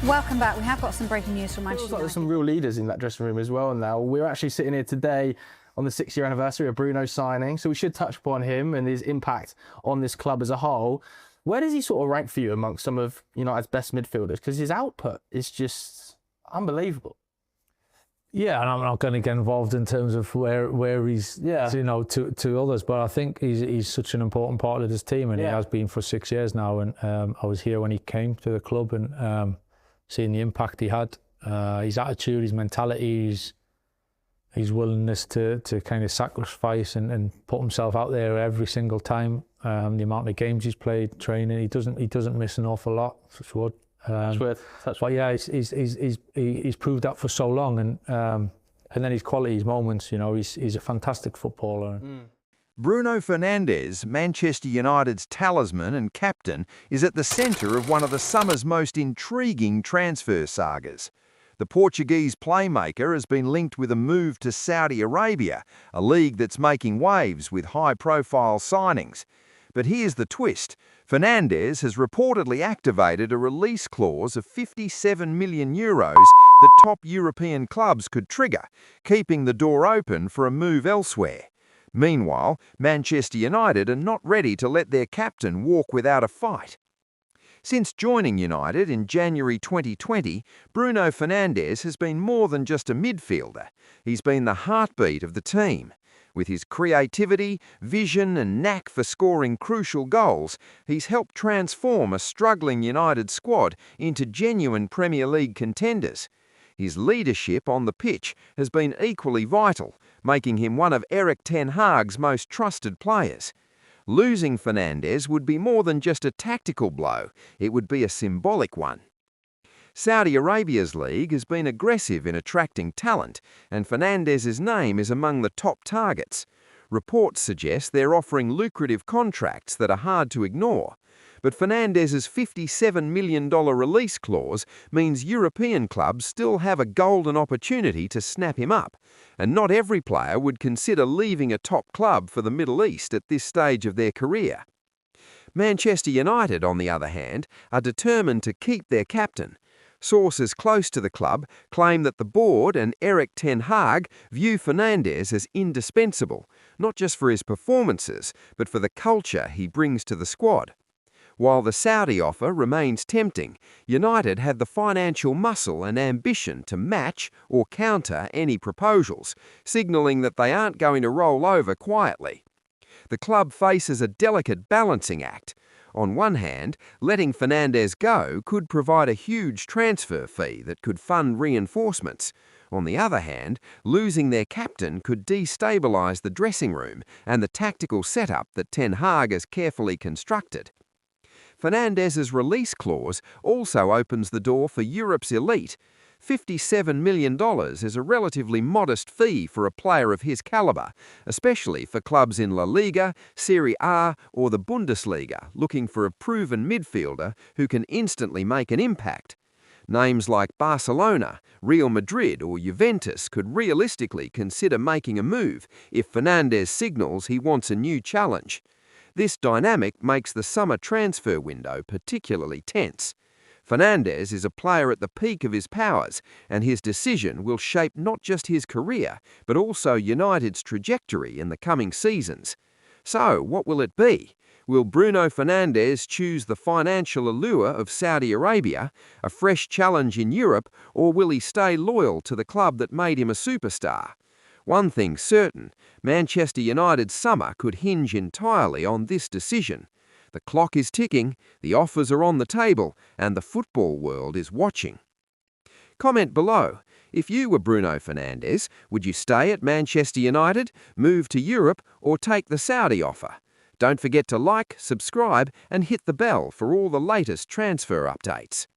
Welcome back. We have got some breaking news from Manchester Feels like there's United. some real leaders in that dressing room as well now. We're actually sitting here today on the 6-year anniversary of Bruno's signing, so we should touch upon him and his impact on this club as a whole. Where does he sort of rank for you amongst some of United's best midfielders? Because his output is just unbelievable. Yeah, and I'm not going to get involved in terms of where he's, to others. But I think he's such an important part of this team, and he has been for 6 years now. And I was here when he came to the club, and seeing the impact he had, his attitude, his mentality, his willingness to kind of sacrifice and put himself out there every single time. The amount of games he's played, training, he doesn't miss an awful lot. Touch wood. But yeah, he's proved that for so long, and then his quality, his moments. He's a fantastic footballer. Bruno Fernandes, Manchester United's talisman and captain, is at the centre of one of the summer's most intriguing transfer sagas. The Portuguese playmaker has been linked with a move to Saudi Arabia, a league that's making waves with high-profile signings. But here's the twist. Fernandes has reportedly activated a release clause of €57 million that top European clubs could trigger, keeping the door open for a move elsewhere. Meanwhile, Manchester United are not ready to let their captain walk without a fight. Since joining United in January 2020, Bruno Fernandes has been more than just a midfielder. He's been the heartbeat of the team. With his creativity, vision and knack for scoring crucial goals, he's helped transform a struggling United squad into genuine Premier League contenders. His leadership on the pitch has been equally vital, making him one of Erik ten Hag's most trusted players. Losing Fernandes would be more than just a tactical blow, it would be a symbolic one. Saudi Arabia's league has been aggressive in attracting talent, and Fernandes' name is among the top targets. Reports suggest they're offering lucrative contracts that are hard to ignore. But Fernandes' $57 million release clause means European clubs still have a golden opportunity to snap him up, and not every player would consider leaving a top club for the Middle East at this stage of their career. Manchester United, on the other hand, are determined to keep their captain. Sources close to the club claim that the board and Erik ten Hag view Fernandes as indispensable, not just for his performances, but for the culture he brings to the squad. While the Saudi offer remains tempting, United have the financial muscle and ambition to match or counter any proposals, signalling that they aren't going to roll over quietly. The club faces a delicate balancing act. On one hand, letting Fernandes go could provide a huge transfer fee that could fund reinforcements. On the other hand, losing their captain could destabilise the dressing room and the tactical setup that Ten Hag has carefully constructed. Fernandes' release clause also opens the door for Europe's elite. $57 million is a relatively modest fee for a player of his calibre, especially for clubs in La Liga, Serie A or the Bundesliga looking for a proven midfielder who can instantly make an impact. Names like Barcelona, Real Madrid or Juventus could realistically consider making a move if Fernandes signals he wants a new challenge. This dynamic makes the summer transfer window particularly tense. Fernandes is a player at the peak of his powers, and his decision will shape not just his career, but also United's trajectory in the coming seasons. So, what will it be? Will Bruno Fernandes choose the financial allure of Saudi Arabia, a fresh challenge in Europe, or will he stay loyal to the club that made him a superstar? One thing's certain, Manchester United's summer could hinge entirely on this decision. The clock is ticking, the offers are on the table, and the football world is watching. Comment below. If you were Bruno Fernandes, would you stay at Manchester United, move to Europe, or take the Saudi offer? Don't forget to like, subscribe, and hit the bell for all the latest transfer updates.